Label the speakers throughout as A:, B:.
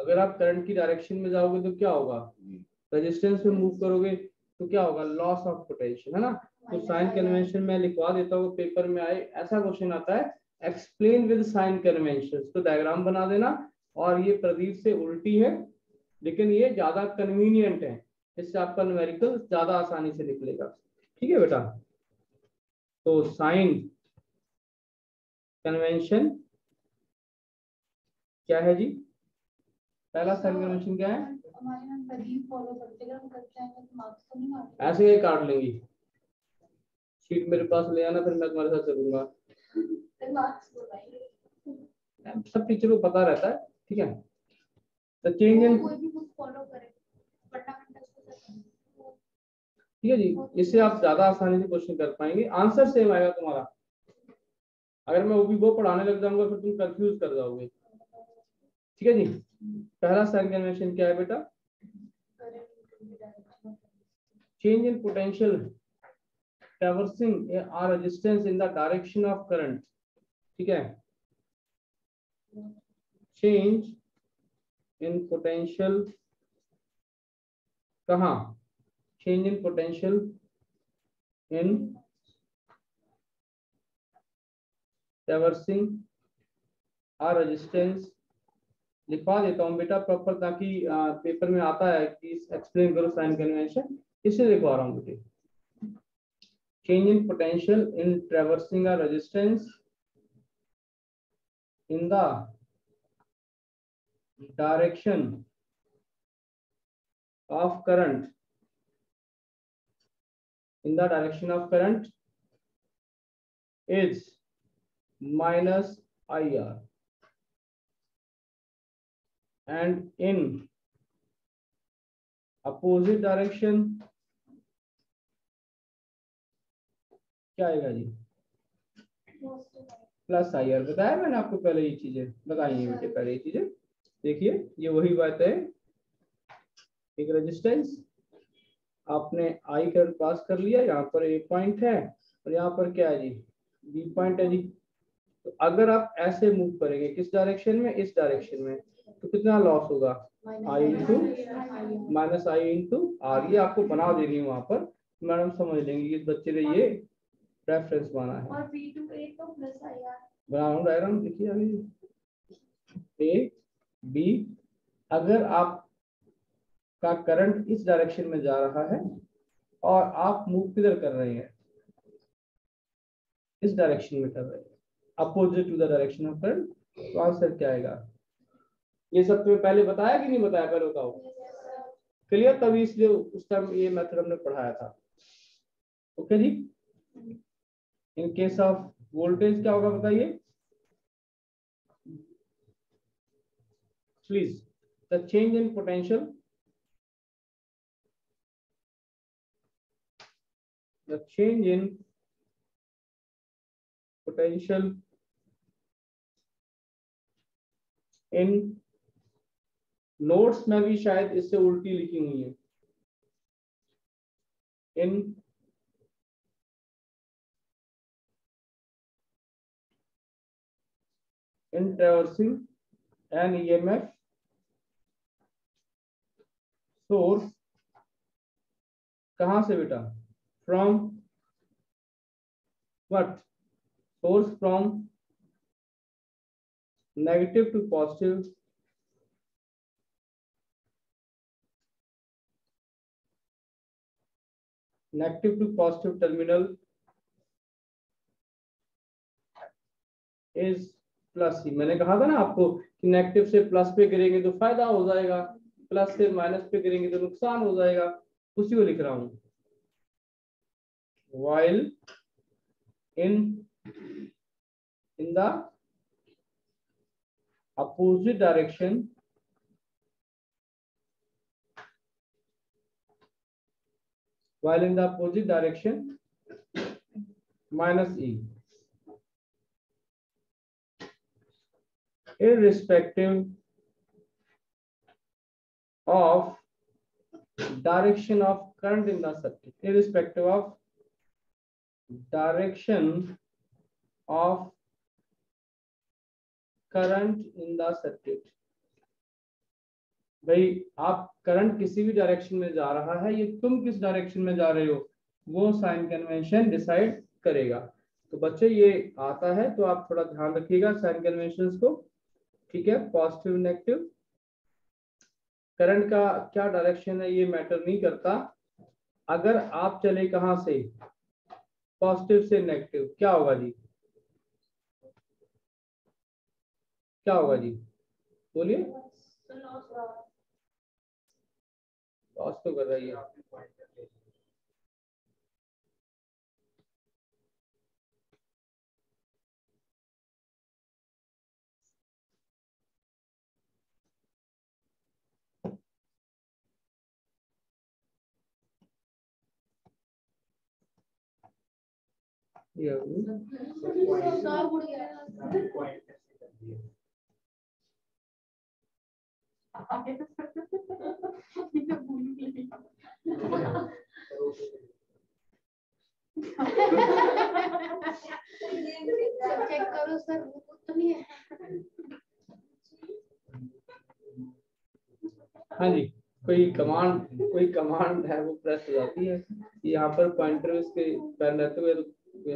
A: अगर आप करंट की डायरेक्शन में जाओगे तो क्या होगा, रेजिस्टेंस में मूव करोगे तो क्या होगा, लॉस ऑफ पोटेंशियल, है ना। तो साइन कन्वेंशन में लिखवा देता हूँ, पेपर में आए ऐसा क्वेश्चन आता है, एक्सप्लेन विद साइन कन्वेंशन, तो डायग्राम बना देना। और ये प्रदीप से उल्टी है, लेकिन ये ज्यादा कन्वीनियंट है, इससे आपका न्यूमेरिकल ज्यादा आसानी से निकलेगा। ठीक है बेटा, तो साइन कन्वेंशन क्या है जी, पहला साइन कन्वेंशन क्या है, ऐसे ही काट लेंगी, शीट मेरे पास ले आना, फिर मैं तुम्हारे साथ चलूंगा, सब टीचर को पता रहता है। ठीक है, तो चेंज इन, ठीक है जी, इससे आप ज्यादा आसानी से क्वेश्चन कर पाएंगे, आंसर सेम आएगा तुम्हारा। अगर मैं वो पढ़ाने लग जाऊंगा फिर तुम कंफ्यूज कर जाओगे। ठीक है जी, पहला साइन कन्वेंशन क्या है बेटा, change in potential traversing a resistance in the direction of current। ठीक है, चेंज इन पोटेंशियल कहाँ, change in potential in traversing a resistance, लिखवा देता हूँ बेटा प्रॉपर, ताकि पेपर में आता है कि एक्सप्लेन करो साइन कन्वेंशन, इससे लिखवा रहा हूँ बेटे। Change in potential in traversing a resistance in the direction of current, in the direction of current is minus IR, and in opposite direction क्या आएगा जी, प्लस IR। बताया मैंने आपको पहले, ये चीजें बताई है बेटे पहले, ये चीजें देखिए, ये वही बात है, एक रेजिस्टेंस आपने आई करंट पास कर लिया, यहाँ पर ए पॉइंट है और यहाँ पर क्या है जी, बी पॉइंट है जी। तो अगर आप ऐसे मूव करेंगे किस डायरेक्शन में, इस डायरेक्शन में, तो कितना लॉस होगा, I into minus I into R. ये आपको बना देनी है वहां पर, मैडम समझ लेंगे इस बच्चे ने ये रेफरेंस बना है। और B2A तो प्लस आईआर बना रहा हूं डायग्राम, देखिए अभी ए बी, अगर आप का करंट इस डायरेक्शन में जा रहा है और आप मूव किधर कर रहे हैं, इस डायरेक्शन में कर रहे हैं, opposite to the direction of current, तो आंसर क्या आएगा। ये सब तुम्हें पहले बताया कि नहीं बताया, पहले बताओ, क्लियर, तभी इसलिए उस टाइम ये मेथड हमने पढ़ाया था। ओके जी, इन केस ऑफ वोल्टेज क्या होगा बताइए please, the change in potential, the change in potential in notes में भी शायद इससे उल्टी लिखी हुई है, in traversing an EMF source, कहां से बेटा, from what, source from negative to positive, negative to positive terminal is plus ही। मैंने कहा था ना आपको कि नेगेटिव से प्लस पे गिरेंगे तो फायदा हो जाएगा, प्लस से माइनस पे गिरेंगे तो नुकसान हो जाएगा, उसी को लिख रहा हूं। while in the opposite direction, while in the opposite direction minus E, irrespective of direction of current in the circuit, irrespective of direction of current in the circuit, भाई आप करंट किसी भी डायरेक्शन में जा रहा है, ये तुम किस डायरेक्शन में जा रहे हो वो साइन कन्वेंशन डिसाइड करेगा। तो बच्चे ये आता है तो आप थोड़ा ध्यान रखिएगा साइन कन्वेंशंस को, ठीक है। पॉजिटिव नेगेटिव, करंट का क्या डायरेक्शन है ये मैटर नहीं करता। अगर आप चले कहां से, पॉजिटिव से नेगेटिव, क्या होगा जी, क्या होगा जी, बोलिए। लॉस तो कर रही है।
B: चेक करो सर, वो तो नहीं है।
A: हाँ जी, कोई कमांड है वो प्रेस हो जाती है, यहाँ पर पॉइंटर इसके पैर रहते हुए तो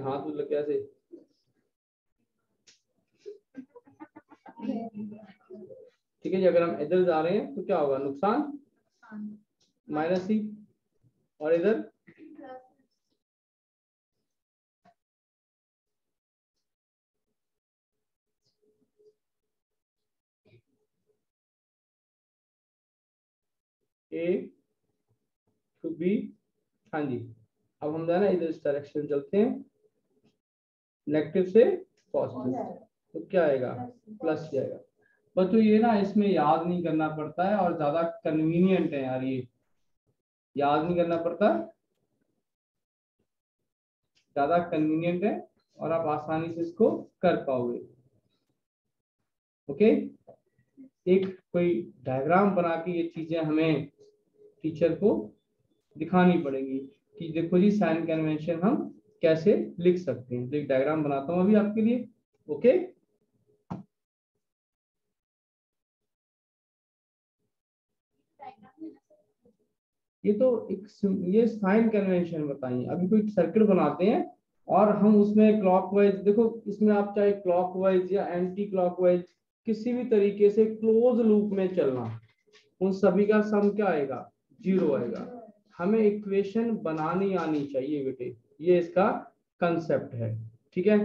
A: हाथ में लग कैसे। ठीक है जी, अगर हम इधर जा रहे हैं तो क्या होगा, नुकसान माइनस ही, और इधर ए टू बी। हाँ जी, अब हम जाना इधर इस डायरेक्शन में चलते हैं, नेगेटिव से पॉजिटिव, तो क्या आएगा, प्लस जाएगा। बच्चों ये ना इसमें याद नहीं करना पड़ता है और ज्यादा कन्वीनियंट है यार, ये याद नहीं करना पड़ता, ज्यादा कन्वीनियंट है और आप आसानी से इसको कर पाओगे। ओके, एक कोई डायग्राम बना के ये चीजें हमें टीचर को दिखानी पड़ेगी कि देखो जी साइन कन्वेंशन हम कैसे लिख सकते हैं। तो एक डायग्राम बनाता हूं अभी आपके लिए। ओके, ये तो एक ये साइन कन्वेंशन बताइए। अभी कोई सर्किट बनाते हैं और हम उसमें क्लॉकवाइज, देखो इसमें आप चाहे क्लॉकवाइज या एंटी क्लॉकवाइज किसी भी तरीके से क्लोज लूप में चलना, उन सभी का सम क्या आएगा, जीरो आएगा। हमें इक्वेशन बनानी आनी चाहिए बेटे, ये इसका कंसेप्ट है। ठीक है,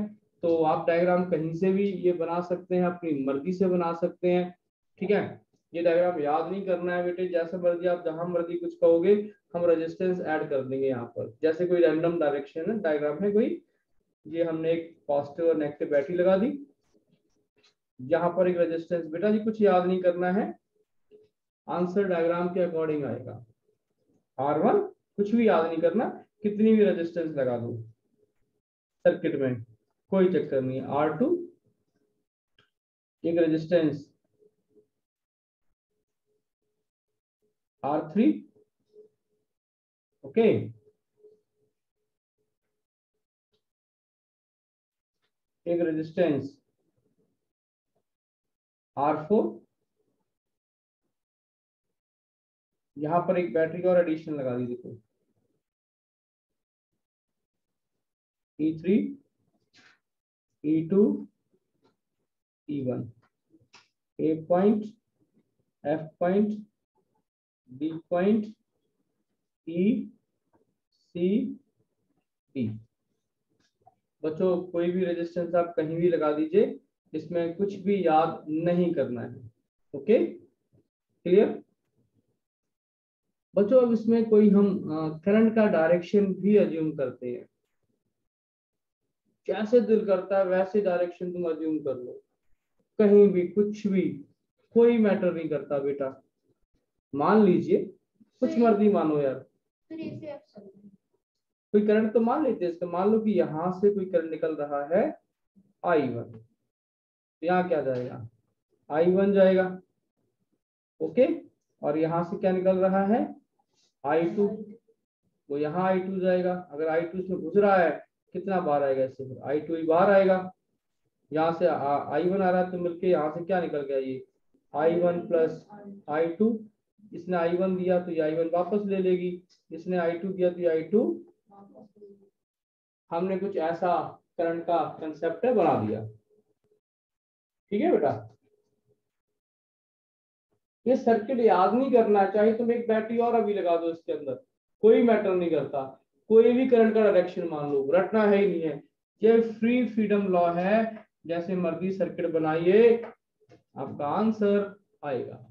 A: तो आप डायग्राम कहीं से भी ये बना सकते हैं, अपनी मर्जी से बना सकते हैं। ठीक है, ये डायग्राम याद नहीं करना है बेटे, जैसे मर्जी आप जहां मर्जी कुछ कहोगे हम रेजिस्टेंस ऐड कर देंगे यहाँ पर। जैसे कोई रैंडम डायरेक्शन है, डायग्राम है कोई, ये हमने एक पॉजिटिव और नेगेटिव बैटरी लगा दी, यहाँ पर एक रेजिस्टेंस, बेटा जी कुछ याद नहीं करना है, आंसर डायग्राम के अकॉर्डिंग आएगा। R1 कुछ भी याद नहीं करना, कितनी भी रेजिस्टेंस लगा दो सर्किट में, कोई चक्कर नहीं है। R2 एक रेजिस्टेंस, R3 ओके, एक रेजिस्टेंस R4, यहां पर एक बैटरी का और एडिशन लगा दी, देखो E3 E2 E1, A point, F point, B point, E C D। बच्चों कोई भी रेजिस्टेंस आप कहीं भी लगा दीजिए, इसमें कुछ भी याद नहीं करना है। ओके, क्लियर बच्चों। अब इसमें कोई हम करंट का डायरेक्शन भी अज्यूम करते हैं, जैसे दिल करता है वैसे डायरेक्शन तुम अज्यूम कर लो, कहीं भी कुछ भी, कोई मैटर नहीं करता बेटा। मान लीजिए कुछ मर्जी मानो यार, कोई करंट तो मान लेते हैं इसका, मान लो कि यहां से कोई करंट निकल रहा है I1, तो यहाँ क्या जाएगा, I1 जाएगा। ओके, और यहां से क्या निकल रहा है I2, वो यहाँ I2 जाएगा। अगर I2 इसमें घुस रहा है कितना बाहर आएगा, इससे I2 ही बाहर आएगा। यहाँ से I1 आ रहा है तो मिलके यहाँ से क्या निकल गया, ये I1 प्लस I2, इसने I1 दिया तो ये I1 वापस ले लेगी, इसने I2 दिया तो ये I2, हमने कुछ ऐसा करंट का कंसेप्ट है बना दिया। ठीक है बेटा, ये सर्किट याद नहीं करना है, चाहे तुम एक बैटरी और अभी लगा दो इसके अंदर, कोई मैटर नहीं करता, कोई भी करंट का डायरेक्शन मान लो, रटना है ही नहीं है। ये फ्री फ्रीडम लॉ है, जैसे मर्जी सर्किट बनाइए आपका आंसर आएगा।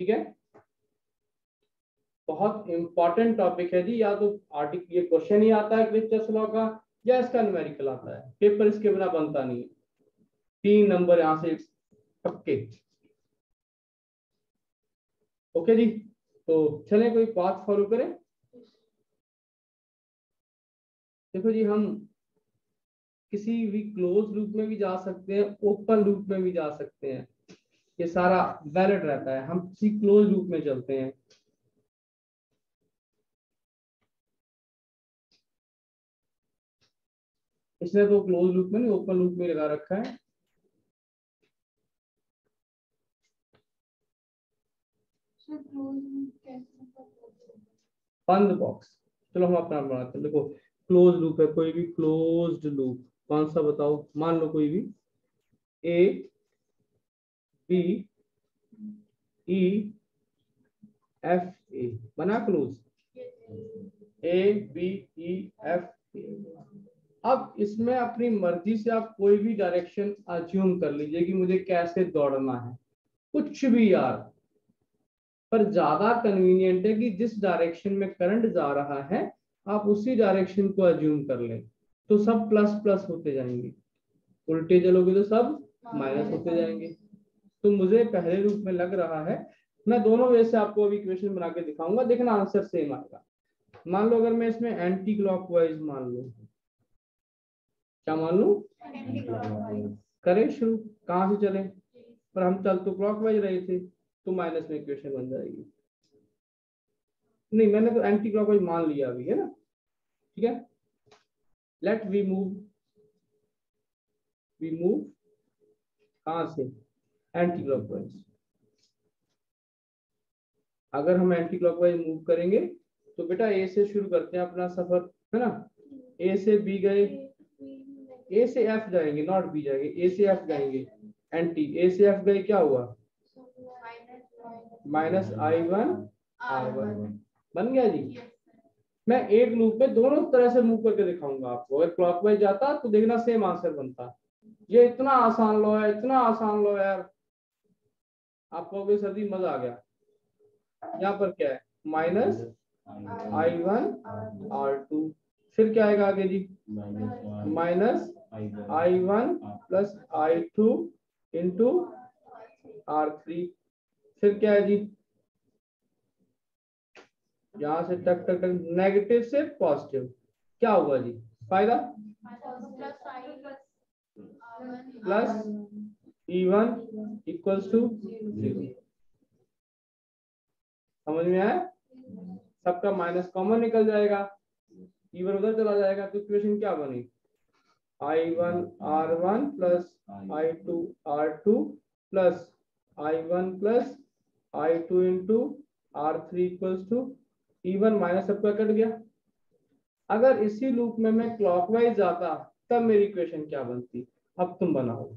A: ठीक है, बहुत इंपॉर्टेंट टॉपिक है जी, या तो आर्टिकल ये क्वेश्चन ही आता है क्रिचर्स लॉ का, या इसका न्यूमेरिकल आता है, पेपर इसके बिना बनता नहीं है। 3 नंबर यहां से पक्के। ओके जी, तो चलें कोई पाथ फॉलो करें। देखो जी, हम किसी भी क्लोज लूप में भी जा सकते हैं, ओपन लूप में भी जा सकते हैं, ये सारा वैलिड रहता है। हम किसी क्लोज लूप में चलते हैं। इसने तो क्लोज लूप में नहीं, ओपन लूप में लगा रखा है। बंद बॉक्स, चलो हम अपना बनाते हैं। देखो क्लोज लूप है, कोई भी क्लोज्ड लूप कौन सा बताओ, मान लो कोई भी ए बी ई एफ ए बना close, A B E F A. अब इसमें अपनी मर्जी से आप कोई भी डायरेक्शन अज्यूम कर लीजिए कि मुझे कैसे दौड़ना है, कुछ भी यार, पर ज्यादा कन्वीनियंट है कि जिस डायरेक्शन में करंट जा रहा है आप उसी डायरेक्शन को अज्यूम कर लें, तो सब प्लस प्लस होते जाएंगे, उल्टे चलोगे तो सब माइनस होते जाएंगे। तो मुझे पहले रूप में लग रहा है, मैं दोनों वे से आपको अभी इक्वेशन बना के दिखाऊंगा, देखना आंसर सेम आएगा। मान लो अगर मैं इसमें एंटी क्लॉकवाइज मान लूं, क्या मान लूं, करें शुरू, कहां से चले, पर हम चल तो क्लॉकवाइज रहे थे, तो माइनस में इक्वेशन बन जाएगी। नहीं, मैंने तो एंटी क्लॉकवाइज मान लिया अभी, है ना। ठीक है, लेट वी मूव कहां से, एंटी क्लॉकवाइज। अगर हम एंटी क्लॉकवाइज मूव करेंगे तो बेटा ए से शुरू करते हैं अपना सफर, है ना। ए से बी गए, ए से एफ जाएंगे, नॉट बी जाएंगे, ए से एफ जाएंगे, एंटी ए से एफ गए, क्या हुआ, माइनस I1 R1 बन गया जी। मैं एक लूप में दोनों तरह से मूव करके दिखाऊंगा आपको, अगर क्लॉकवाइज जाता तो देखना सेम आंसर बनता। ये इतना आसान लो है, इतना आसान लो यार, आपको भी सर्दी मजा आ गया। यहाँ पर क्या है, माइनस I1 R2, फिर क्या आएगा आगे जी, minus I1 plus I2 into R3, फिर क्या है जी, यहां से टक टक टक नेगेटिव से पॉजिटिव, क्या होगा जी, फायदा प्लस E1 इक्वल्स टू 0। समझ में आया, सबका माइनस कॉमन निकल जाएगा, E1 उधर चला जाएगा, तो इक्वेशन क्या बनी, I1 R1 plus I2 R2 plus I1 plus I2 into R3 equals to E1 minus सबका कट गया। अगर इसी लूप में मैं क्लॉकवाइज जाता तब मेरी इक्वेशन क्या बनती, अब तुम बनाओ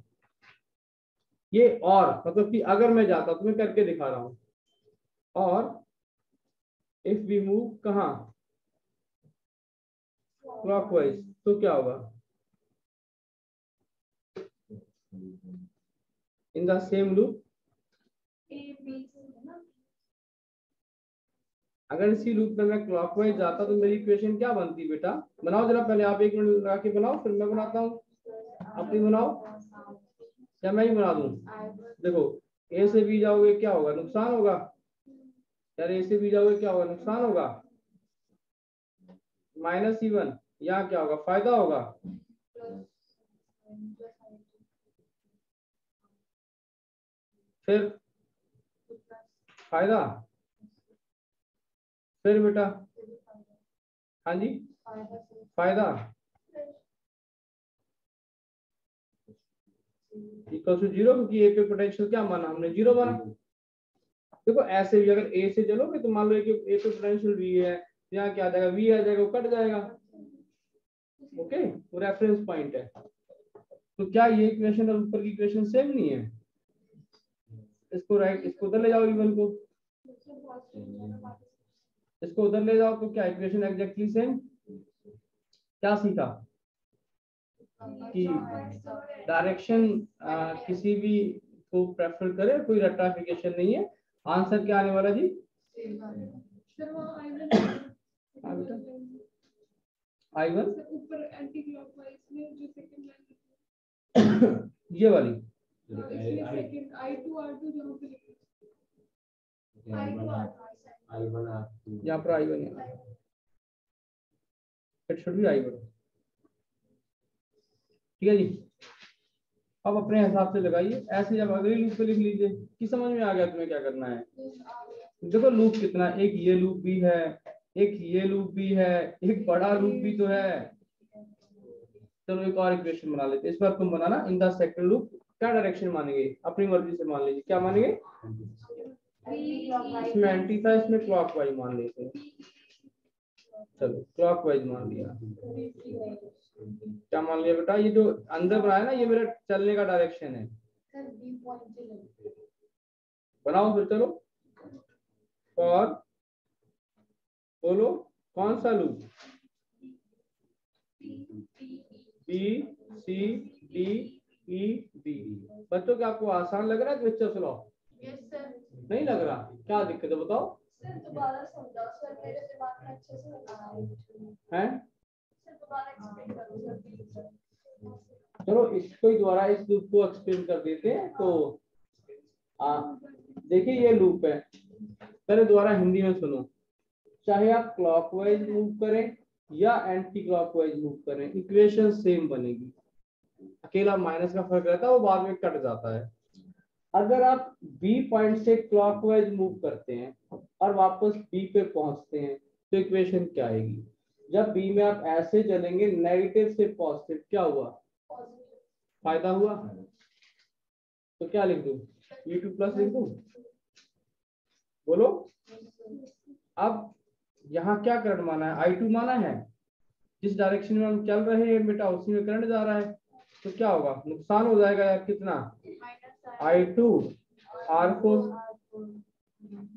A: ये, और मतलब कि अगर मैं जाता तो मैं करके दिखा रहा हूं, और इफ वी मूव कहां, क्लॉकवाइज, तो क्या होगा, इन द सेम लूप। अगर इसी लूप में मैं क्लॉकवाइज जाता तो मेरी इक्वेशन क्या बनती बेटा, बनाओ जरा, पहले आप 1 मिनट लगा के बनाओ, फिर मैं बनाता हूँ, अपनी बनाओ, क्या मैं ही बना दूं। देखो ए से बी जाओगे क्या होगा, नुकसान होगा यार, ए से बी जाओगे क्या होगा, नुकसान होगा, माइनस E1, यहाँ क्या होगा, फायदा होगा, फिर फायदा, फिर बेटा, हाँ जी फायदा, इक्वल टू 0, क्योंकि ए पे पोटेंशियल क्या माना हमने, 0 माना, देखो ऐसे भी अगर ए से चलोगे तो मान लो कि ए पे पोटेंशियल वी है, यहाँ क्या आ जाएगा, वी आ जाएगा, वो कट जाएगा। ओके, वो रेफरेंस पॉइंट है। तो क्या ये इक्वेशन और ऊपर की इक्वेशन सेम नहीं है? इसको राइट, इसको उधर ले जाओ, इवन को इसको उधर ले जाओ, तो क्या इक्वेशन एग्जैक्टली सेम। क्या सीखा कि डायरेक्शन किसी भी को प्रेफर करे, कोई रट्टाफिकेशन नहीं है। आंसर क्या आने वाला जी? I1
B: ऊपर एंटी क्लॉकवाइज में जो सेकंड लाइन
A: ये वाली
B: सेकंड I2 R2 जहां पे I1
A: यहाँ पर I1 है, इट शुड बी I1। ठीक है जी, अब अपने हिसाब से लगाइए। ऐसे जब अगली लूप पे लिख लीजिए कि समझ में आ गया तुम्हें क्या करना है। देखो लूप कितना, एक ये लूप भी है, एक ये लूप भी है, एक बड़ा लूप भी तो है। चलो एक और इक्वेशन बना लेते हैं। इस बार तुम बनाना इन द सेकंड लूप क्या डायरेक्शन मानेंगे, अपनी मर्जी से मान लीजिए। क्या मानेंगे? इसमें एंटी था, इसमें क्लॉकवाइज मान लेते हैं। चलो क्लॉकवाइज मान लिया। क्या मान लिया बेटा? ये जो अंदर बनाया ना, ये मेरा चलने का डायरेक्शन है। बनाओ फिर, चलो। और बोलो कौन सा loop? B C D E B. बच्चों क्या आपको आसान लग रहा है बच्चों? सुनो, नहीं लग रहा? क्या दिक्कत है बताओ?
B: दोबारा समझाओ सर, मेरे दिमाग में अच्छे से नहीं आ रहा
A: है।
B: सर, दोबारा एक्सप्लेन करो सर।
A: चलो इसको ही दोबारा इस लूप को एक्सप्लेन कर देते हैं। तो देखिए ये लूप है, पहले दोबारा हिंदी में सुनो। चाहे आप क्लॉकवाइज मूव करें या एंटी क्लॉकवाइज मूव करें, इक्वेशन सेम बनेगी। अकेला माइनस का फर्क रहता है, वो बाद में कट जाता है। अगर आप बी पॉइंट से क्लॉकवाइज मूव करते हैं और वापस बी पे पहुंचते हैं तो इक्वेशन क्या आएगी? जब बी में आप ऐसे चलेंगे नेगेटिव से पॉजिटिव, क्या हुआ? फायदा हुआ। तो क्या लिख दूं? E2 प्लस लिख दूं? बोलो। अब यहाँ क्या करंट माना है? I2 माना है। जिस डायरेक्शन में हम चल रहे हैं बेटा उसी में करंट जा रहा है, तो क्या होगा? नुकसान हो जाएगा यार। कितना? I2 R4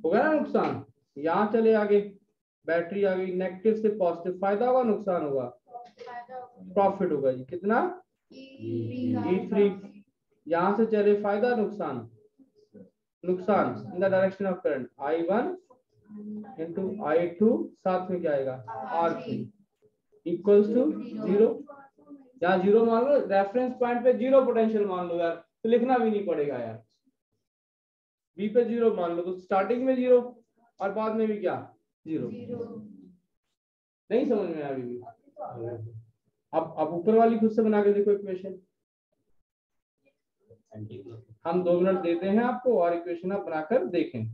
A: होगा ना नुकसान। यहाँ चले आगे, बैटरी आ गई, नेगेटिव से पॉजिटिव, फायदा होगा नुकसान होगा? प्रॉफिट होगा जी। कितना? E3। यहाँ से चले, फायदा नुकसान? नुकसान। In the direction of current I1 into I2, साथ में क्या आएगा? R3 equals to 0। यहाँ 0 मान लो, रेफरेंस पॉइंट पे 0 पोटेंशियल मान लो यार, तो लिखना भी नहीं पड़ेगा यार। बी पे 0 मान लो तो स्टार्टिंग में 0 और बाद में भी क्या? 0। नहीं समझ में अभी भी? अब ऊपर वाली खुद से बना के देखो इक्वेशन। हम 2 मिनट देते हैं आपको और इक्वेशन आप बनाकर देखें।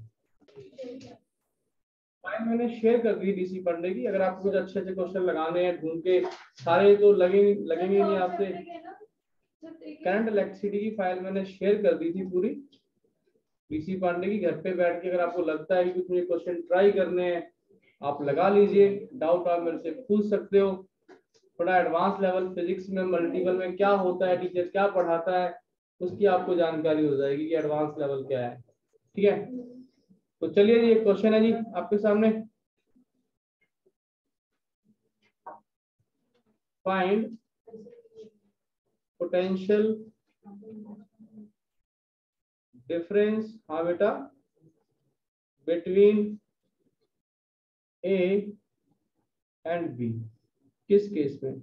A: फाइल मैंने शेयर कर दी डीसी पढ़ने की। अगर आपको कुछ अच्छे अच्छे क्वेश्चन लगाने हैं ढूंढ के, सारे तो लगेंगे नहीं आपसे। करंट इलेक्ट्रिसिटी की फाइल मैंने शेयर कर दी थी पूरी डीसी पांडे की। घर पे बैठ के अगर आपको लगता है कि कुछ मुझे क्वेश्चन ट्राई करने हैं, आप लगा लीजिए। डाउट आप मेरे से पूछ सकते हो। थोड़ा एडवांस लेवल फिजिक्स में मल्टीपल में क्या होता है, टीचर क्या पढ़ाता है, उसकी आपको जानकारी हो जाएगी कि एडवांस लेवल क्या है। ठीक है, तो चलिए जी, एक क्वेश्चन है जी आपके सामने। फाइंड पोटेंशियल डिफरेंस, हाँ बेटा, बिटवीन ए एंड बी। किस केस में?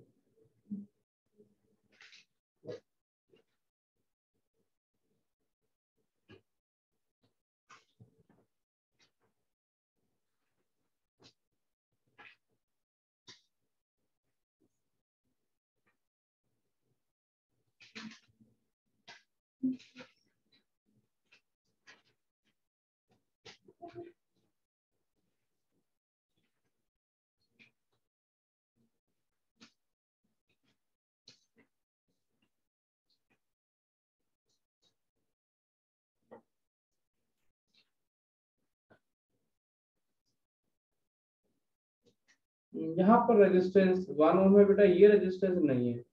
A: यहाँ पर रेजिस्टेंस 1 ओम है बेटा, ये रेजिस्टेंस नहीं है।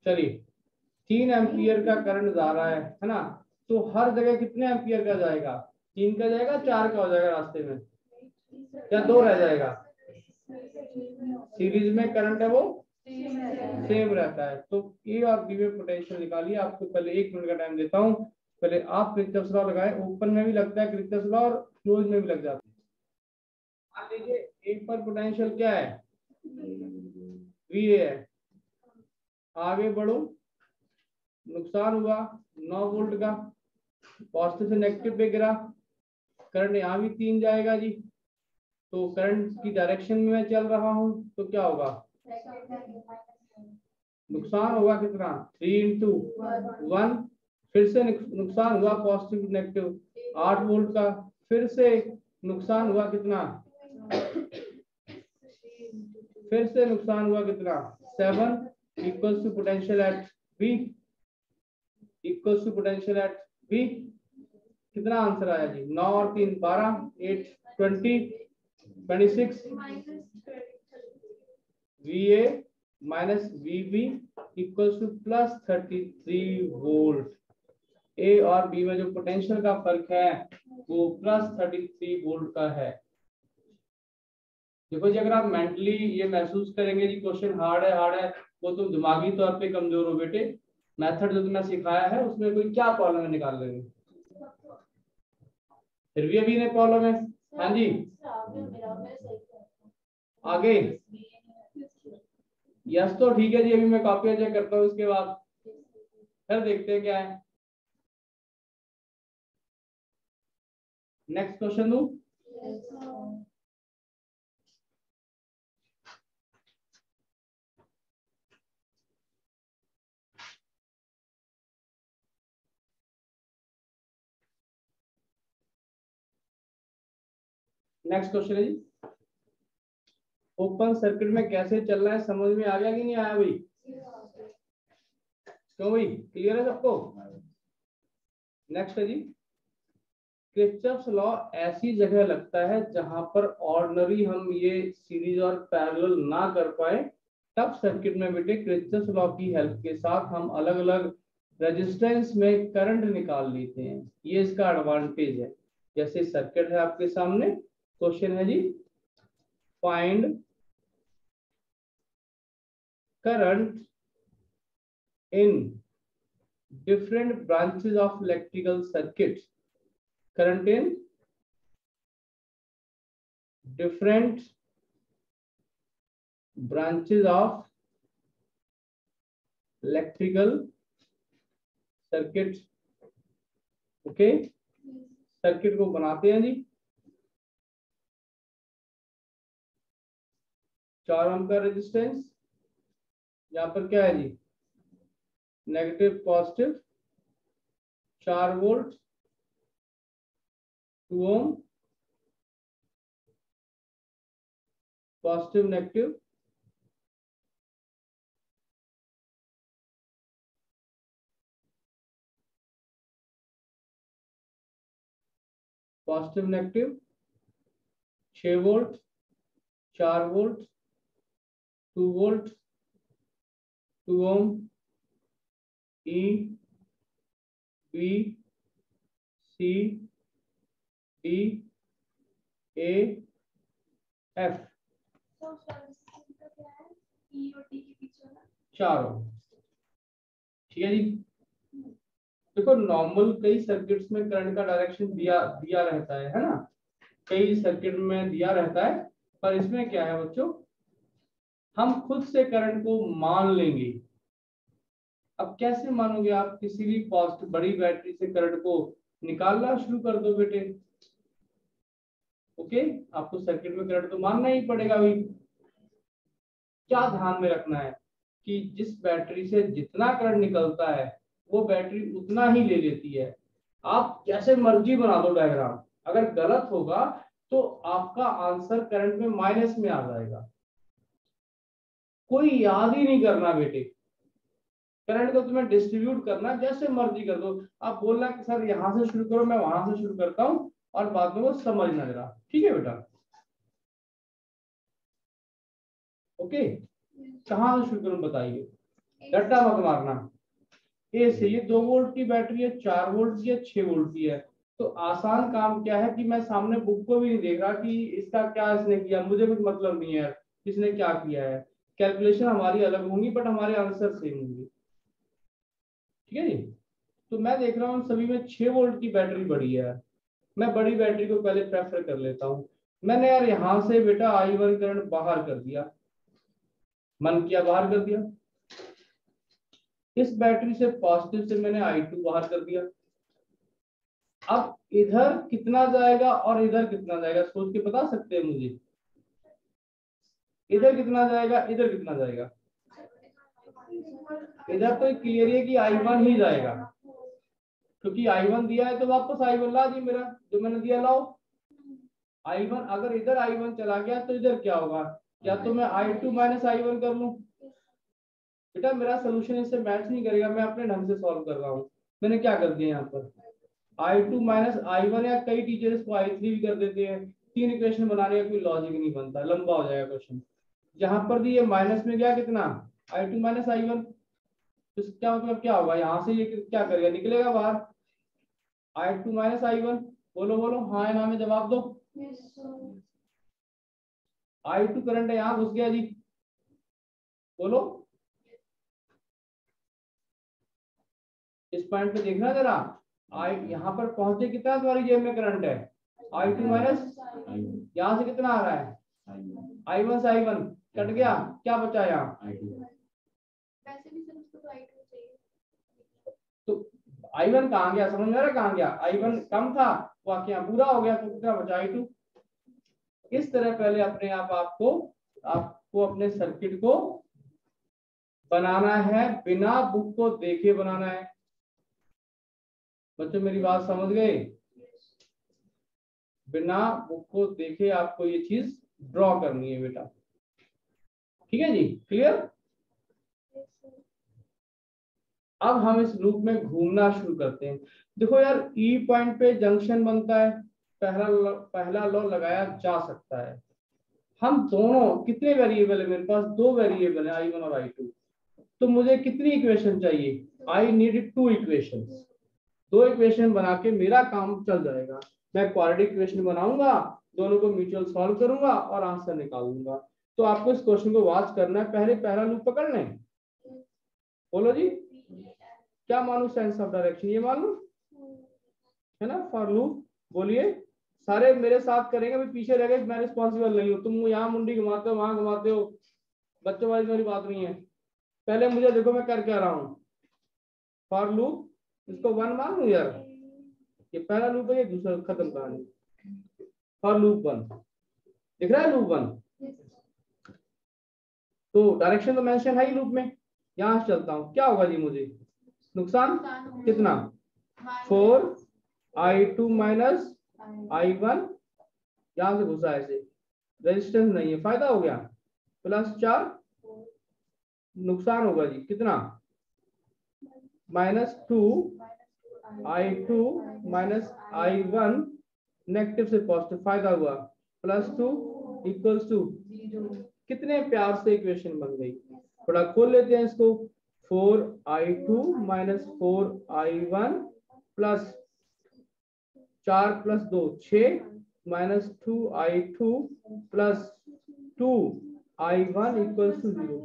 A: चलिए 3 एम्पियर का करंट जा रहा है ना, तो हर जगह कितने एम्पियर का जाएगा? 3 का जाएगा, 4 का हो जाएगा रास्ते में, क्या 2 रह जाएगा? सीरीज में करंट है वो सेम रहता है। तो ए और बी में पोटेंशियल निकालिए। आपको पहले 1 मिनट का टाइम देता हूँ, पहले आप किरचॉफ लॉ लगाएं। ओपन में भी लगता है किरचॉफ लॉ और क्लोज में भी लग जाता है। मान लीजिए एक पर पोटेंशियल क्या है, वीए है, आगे बढ़ो, नुकसान हुआ 9 वोल्ट का, पॉजिटिव से नेगेटिव पे गिरा, करंट यहाँ भी 3 जाएगा जी। तो करंट की डायरेक्शन में मैं चल रहा हूँ तो क्या होगा, नुकसान होगा कितना, 3 इंटू 1, फिर से नुकसान हुआ पॉजिटिव नेगेटिव 8 वोल्ट का, फिर से नुकसान हुआ कितना, फिर से नुकसान हुआ कितना 7 equals to potential at B, equals to potential at B. कितना आंसर आया जी, 9 और 3 12, 8 20 26, VA minus VB equals to plus 33 volt. A और बी में जो पोटेंशियल का फर्क है वो प्लस 33 वोल्ट का है। देखो जी, अगर आप मेंटली ये महसूस करेंगे जी क्वेश्चन हार्ड है, वो तुम दिमागी तौर पे कमजोर हो बेटे। मेथड जो तुमने सिखाया है उसमें कोई क्या प्रॉब्लम है निकाल लेंगे, फिर भी अभी नहीं प्रॉब्लम है। हाँ जी आगे, यस तो ठीक है जी, अभी मैं कॉपी चेक करता हूँ, उसके बाद फिर देखते हैं क्या है। नेक्स्ट क्वेश्चन दू, नेक्स्ट क्वेश्चन है जी, ओपन सर्किट में कैसे चल रहा है, समझ में आ गया कि नहीं आया भाई? क्यों भाई, क्लियर है सबको? नेक्स्ट है जी, किरचॉफ्स लॉ ऐसी जगह लगता है जहां पर ऑर्डिनरी हम ये सीरीज और पैरेलल ना कर पाए, तब सर्किट में बेटे किरचॉफ्स लॉ की हेल्प के साथ हम अलग अलग रेजिस्टेंस में करंट निकाल लेते हैं। ये इसका एडवांटेज है। जैसे सर्किट है आपके सामने, क्वेश्चन है जी, find current in different branches of electrical circuits, current in different branches of electrical circuits। Okay, circuit को बनाते हैं जी, 4 ओम का रेजिस्टेंस, यहाँ पर क्या है जी, negative positive 4 volt, 2 ohm, positive negative, positive negative 6 volt, 4 volt, 2 volt, 2 ohm, E B C D A F, चारों। ठीक है जी, देखो नॉर्मल कई सर्किट्स में करंट का डायरेक्शन दिया रहता है ना, कई सर्किट में दिया रहता है, पर इसमें क्या है बच्चों, हम खुद से करंट को मान लेंगे। अब कैसे मानोगे आप, किसी भी पॉजिटिव बड़ी बैटरी से करंट को निकालना शुरू कर दो बेटे। ओके, आपको सर्किट में करंट तो मानना ही पड़ेगा भाई। क्या ध्यान में रखना है कि जिस बैटरी से जितना करंट निकलता है वो बैटरी उतना ही ले लेती है। आप कैसे मर्जी बना दो डायग्राम, अगर गलत होगा तो आपका आंसर करंट में माइनस में आ जाएगा। कोई याद ही नहीं करना बेटे, करंट को तुम्हें डिस्ट्रीब्यूट करना, जैसे मर्जी कर दो। आप बोलना कि सर यहाँ से शुरू करो, मैं वहां से शुरू करता हूँ और बाद में वो समझना जरा, ठीक है बेटा। ओके, कहाँ से शुरू करूं बताइए, डट्टा मत मारना। ए से ये 2 वोल्ट की बैटरी है, 4 वोल्ट की है, 6 वोल्ट की है। तो आसान काम क्या है कि मैं सामने बुक को भी नहीं देख रहा कि इसका क्या इसने किया, मुझे कुछ मतलब नहीं है किसने क्या किया है। कैलकुलेशन हमारी अलग होंगी बट हमारे आंसर सेम होंगे, ठीक है जी। तो मैं देख रहा हूँ सभी में 6 वोल्ट की बैटरी बड़ी है, मैं बड़ी बैटरी को पहले प्रेफर कर लेता हूँ। मैंने यार यहाँ से बेटा I1 करंट बाहर कर दिया, मन किया बाहर कर दिया। इस बैटरी से पॉजिटिव से मैंने I2 बाहर कर दिया। अब इधर कितना जाएगा और इधर कितना जाएगा सोच के बता सकते हैं मुझे, इधर कितना जाएगा इधर कितना जाएगा। इधर तो क्लियर है कि I1 ही जाएगा, क्योंकि I1 दिया है तो वापस I1 ला दी, मेरा जो मैंने दिया लाओ। I1 अगर इधर I1 चला गया तो इधर क्या होगा, या तो मैं I2 माइनस I1 कर लूं। बेटा मेरा सोल्यूशन इससे मैच नहीं करेगा, मैं अपने ढंग से सॉल्व कर रहा हूँ। मैंने क्या कर दिया यहाँ पर I2 माइनस I1, या कई टीचर्स को I3 भी कर देते हैं। 3 इक्वेशन बनाने का कोई लॉजिक नहीं बनता, लंबा हो जाएगा क्वेश्चन। जहां पर भी ये माइनस में गया कितना I2 माइनस I1, तो क्या मतलब क्या होगा, यहाँ से ये क्या करेगा निकलेगा बाहर I2 माइनस I1। बोलो बोलो हाँ या ना में जवाब दो। I2 करंट है यहाँ घुस गया जी, बोलो। इस पॉइंट पे देखना जरा, यहाँ पर पहुंचे कितना तुम्हारी जेब में करंट है I2 माइनस, यहाँ से कितना आ रहा है I1 से I1 कट गया, क्या बचा यहाँ तो I1 कहाँ गया, समझ में आ रहा है कहाँ गया, I1 कम था वाकई पूरा हो गया, तो कितना बचा I2। इस तरह पहले अपने आपको अपने सर्किट को बनाना है, बिना बुक को देखे बनाना है। बच्चों मेरी बात समझ गए, बिना बुक को देखे आपको ये चीज ड्रॉ करनी है बेटा, ठीक है जी, क्लियर। अब हम इस लूप में घूमना शुरू करते हैं। देखो यार ई पॉइंट पे जंक्शन बनता है, पहला लॉ लगाया जा सकता है। हम दोनों कितने वेरिएबल है, मेरे पास 2 वेरिएबल है I1 और I2, तो मुझे कितनी इक्वेशन चाहिए, आई नीड 2 इक्वेशन। 2 इक्वेशन बना के मेरा काम चल जाएगा। मैं क्वाड्रेटिक इक्वेशन बनाऊंगा, दोनों को म्यूचुअल सॉल्व करूंगा और आंसर निकालूंगा। तो आपको इस क्वेश्चन को वॉच करना है, पहले पहला लूप पकड़ लें। बोलो जी क्या मानू, सेंस ऑफ डायरेक्शन ये मान लूं, है ना। फॉर लूप बोलिए, सारे मेरे साथ करेंगे, मैं पीछे रह गए, मैं रिस्पॉन्सिबल नहीं हूँ। तुम यहाँ मुंडी घुमाते हो वहां घुमाते हो, बच्चों वाली मेरी बात नहीं है। पहले मुझे देखो मैं कर क्या रहा हूँ, फॉर लूप, इसको 1 मान लूं यार, ये पहला लूप है, ये दूसरा खत्म कहानी। फॉर लूप 1 दिख रहा है, लूप 1 तो डायरेक्शन तो मेंशन है ही लूप में। यहां से चलता हूं, क्या होगा जी मुझे नुकसान कितना 4 I2 माइनस I1, यहां से घुसा ऐसे, रेजिस्टेंस नहीं है, फायदा हो गया, प्लस 4 नुकसान होगा जी कितना -2 I2 माइनस I1, नेगेटिव से पॉजिटिव फायदा हुआ, +2 इक्वल्स टू कितने प्यार से इक्वेशन बन गई। थोड़ा खोल लेते हैं इसको, 4 I2 minus 4 I1 plus 4 plus 2 6 minus 2 I2 plus 2 I1 equals to 0।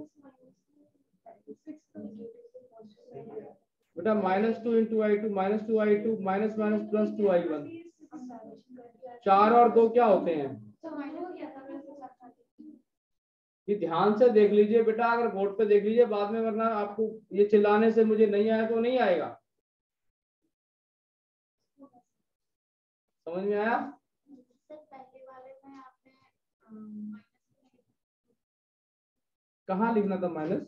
A: बेटा -2 into I2 -2 I2 minus minus plus 2 I1, 4 और 2 क्या होते हैं, ये ध्यान से देख लीजिए बेटा, अगर बोर्ड पे देख लीजिए बाद में, वरना आपको ये चिल्लाने से मुझे नहीं आया तो नहीं आएगा। समझ में आया, कहाँ लिखना था माइनस,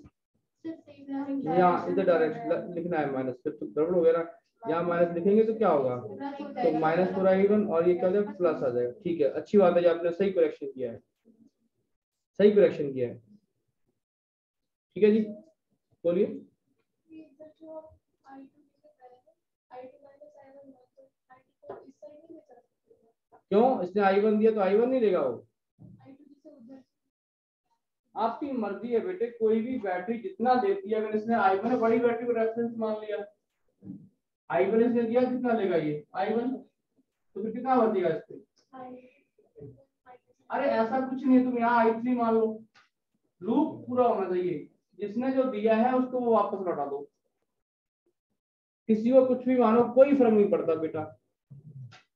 A: यहाँ इधर डायरेक्ट लिखना है माइनस, फिर तो गड़बड़ हो गया ना, यहाँ माइनस लिखेंगे तो क्या होगा, तो -4 I1 और ये क्या हो जाएगा प्लस आ जाएगा। ठीक है, अच्छी बात है जी, आपने सही करेक्शन किया है, सही करेक्शन किया है, ठीक है जी बोलिए। क्यों? इसने I1 दिया तो I1 नहीं लेगा वो? आपकी मर्जी है बेटे, कोई भी बैटरी जितना देती है, अगर इसने I1 बड़ी बैटरी को रेफरेंस मान लिया, I1 इसने दिया, कितना लेगा ये I1, तो फिर कितना बचेगा इस पे? अरे ऐसा कुछ नहीं है, तुम यहाँ I3 मान लो, लूप पूरा होना चाहिए, जिसने जो दिया है उसको वो वापस लौटा दो, किसी को कुछ भी मानो, कोई फर्क नहीं पड़ता बेटा,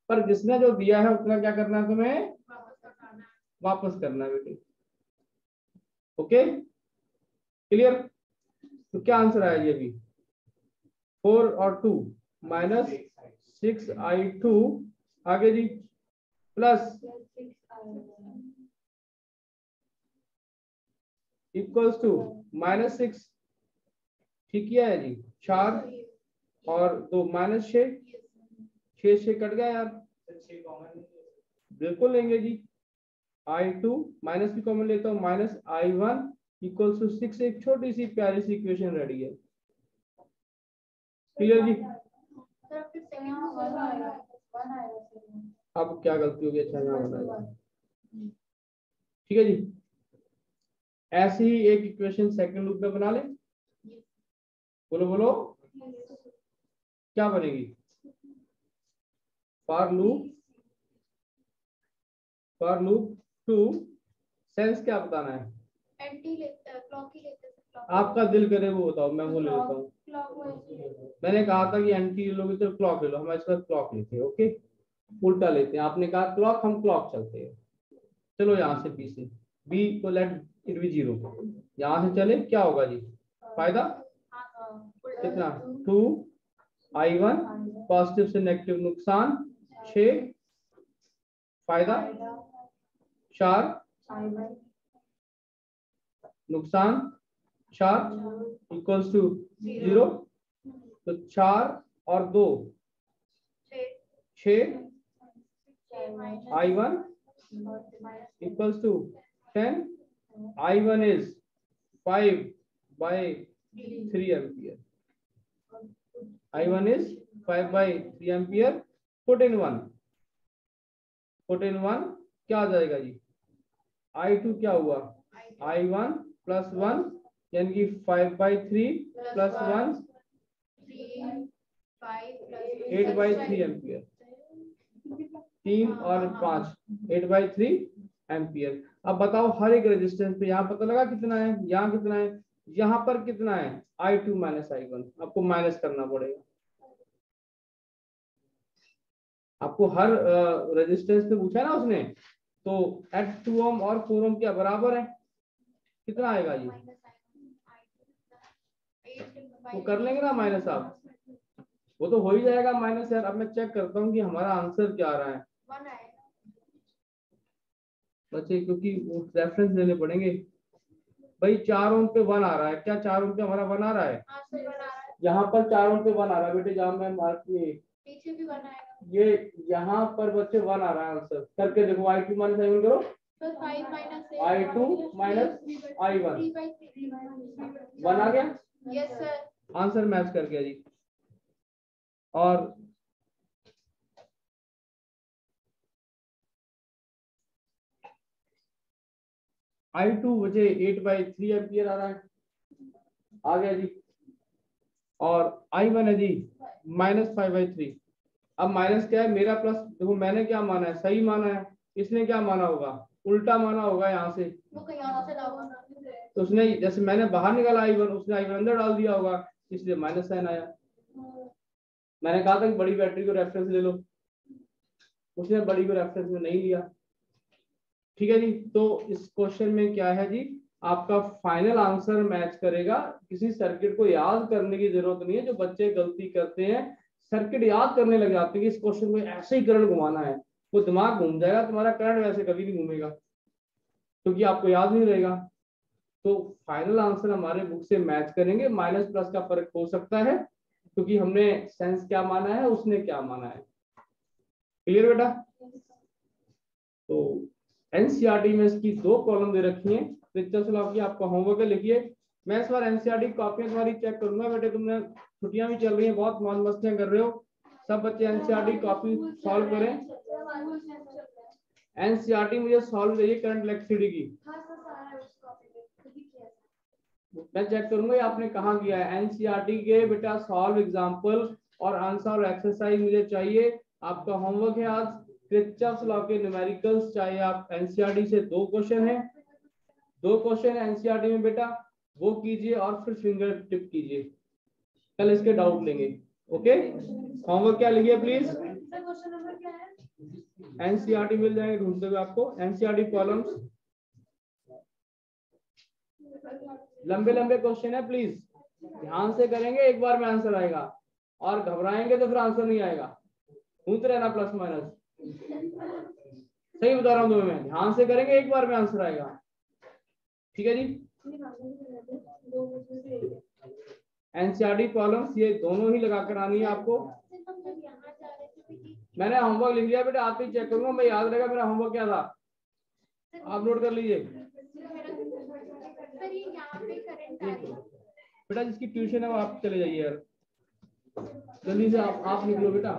A: पर जिसने जो दिया है उतना क्या करना है तुम्हें? वापस करना है बेटे। Okay clear? तो क्या आंसर आया ये भी? 4 और 2 माइनस 6I2, आगे जी प्लस इक्वल्स टू -6, ठीक किया है जी, 4 और 2 -6, 6 कट गया यार, बिल्कुल लेंगे जी। I2 माइनस भी कॉमन लेता हूँ, -I1 इक्वल्स टू 6, एक छोटी सी प्यारी सी इक्वेशन रेडी है। क्लियर जी? अब क्या गलती होगी? अच्छा यहाँ बनाएगा, ठीक है जी। ऐसी ही एक इक्वेशन सेकंड लूप में बना ले, बोलो बोलो क्या बनेगी? फॉर लूप 2, सेंस क्या बताना है?
B: एंटी लेते हैं, क्लॉक ही लेते हैं।
A: आपका दिल करे वो बताओ, मैं वो ले लेता हूँ। मैंने कहा था कि एंटी लोगे तो क्लॉक ले लो, हम इसका क्लॉक लेते हैं। ओके उल्टा लेते हैं, आपने कहा क्लॉक, हम क्लॉक चलते हैं। चलो यहाँ से बी से, बी को लेट इट बी 0, यहाँ से चले, क्या होगा जी? फायदा कितना? 2I1 पॉजिटिव से नेगेटिव नुकसान 6, फायदा 4, नुकसान 4 इक्वल्स टू 0, तो 4 और 2 6, I1 equals to 10, I1 is 5/3 ampere, I1 is 5/3 ampere, put in 1 क्या आ जाएगा जी? I2 क्या हुआ? I1 प्लस 1 यानी कि 5/3 प्लस 1 8/3 एम्पियर, 3 और 5 8/3 एम्पियर। अब बताओ हर एक रेजिस्टेंस पे यहाँ पता लगा कितना है, यहाँ कितना है, यहाँ पर कितना है? I2 माइनस I1, आपको माइनस करना पड़ेगा। आपको हर रेजिस्टेंस पे पूछा ना उसने, तो एट 2 ओम और 4 ओम क्या बराबर है? कितना आएगा ये? वो कर लेंगे ना माइनस, आप वो तो हो ही जाएगा माइनस यार। अब मैं चेक करता हूँ कि हमारा आंसर क्या आ रहा है बच्चे, क्योंकि रेफरेंस लेने पड़ेंगे भाई। 4 ओम पे 1 आ रहा है, क्या 4 ओम पे हमारा 1 आ रहा है? यहाँ पर 4 ओम पे 1 आ रहा है बेटे, जहाँ मैं मार्क में
B: पीछे भी बनाएगा,
A: ये यहाँ पर बच्चे 1 आ रहा है आंसर, करके देखो। I2 माइनस I1 करो,
B: तो 5 माइनस
A: I2 माइनस I1 1 आ गया।
B: यस सर,
A: आंसर मैच कर गया जी। और I2 बचे 8/3 एम्पियर आ रहा है, आ गया जी। और I1 है जी -5/3। अब माइनस क्या है मेरा, प्लस देखो मैंने क्या माना है, सही माना है, इसने क्या माना होगा? उल्टा माना होगा यहाँ से,
B: वो कहीं और से लागू ना
A: तो उसने जैसे मैंने बाहर निकाला I1, उसने I1 अंदर डाल दिया होगा, इसलिए माइनस साइन आया। मैंने कहा था कि बड़ी बैटरी को रेफरेंस ले लो, उसने बड़ी को रेफरेंस में नहीं लिया। ठीक है जी, तो इस क्वेश्चन में क्या है जी, आपका फाइनल आंसर मैच करेगा। किसी सर्किट को याद करने की जरूरत नहीं है। जो बच्चे गलती करते हैं, सर्किट याद करने लग जाते हैं कि इस क्वेश्चन में ऐसे ही करंट घुमाना है, वो दिमाग घूम जाएगा, तुम्हारा करंट वैसे कभी नहीं घूमेगा क्योंकि आपको याद नहीं रहेगा। तो फाइनल आंसर हमारे बुक से मैच करेंगे। माइनस प्लस का फर्क हो सकता है क्योंकि हमने सेंस क्या माना है, उसने क्या माना है। क्लियर बेटा? तो एनसीईआरटी में इसकी 2 कॉलम दे रखी हैं। तो की आपका होमवर्क है, लिखिए। मैं इस बार एनसीईआरटी कॉपियां तुम्हारी चेक करूंगा बेटे, तुमने छुट्टियां भी चल रही हैं, बहुत मौज मस्तियां कर रहे हो, सब बच्चे एनसीईआरटी कॉपी सॉल्व करें। एनसीईआरटी मुझे सॉल्व चाहिए करंट इलेक्ट्रिसिटी की। मैं चेक करूंगा ये आपने कहाँ किया है। एनसीईआरटी के बेटा सॉल्व एग्जांपल और आंसर और एक्सरसाइज मुझे चाहिए। आपका होमवर्क है आज किरचॉफ लॉ के न्यूमेरिकल्स, चाहे आप एनसीईआरटी से 2 क्वेश्चन है, 2 क्वेश्चन एनसीईआरटी में बेटा, वो कीजिए और फिर फिंगर टिप कीजिए। कल इसके डाउट लेंगे। ओके, होमवर्क क्या लिखिए प्लीज। एनसीईआरटी मिल जाएंगे ढूंढते हुए आपको। एनसीईआरटी कॉलम्स लंबे लंबे क्वेश्चन है, प्लीज ध्यान से करेंगे, एक बार में आंसर आएगा। और घबराएंगे तो फिर आंसर नहीं आएगा। ढूंढते रहना प्लस माइनस। सही बता रहा हूँ तुम्हें मैं, ध्यान से करेंगे एक बार में आंसर आएगा। ठीक है जी। एनसीईआरटी कॉलम्स ये दोनों ही लगा कर आनी है आपको। मैंने होमवर्क लिख लिया बेटा, आते ही चेक करूंगा, मैं याद रहेगा मेरा होमवर्क क्या था। आप नोट कर लीजिए बेटा। जिसकी ट्यूशन है वो आप चले जाइए यार, जल्दी से आप निकलो बेटा।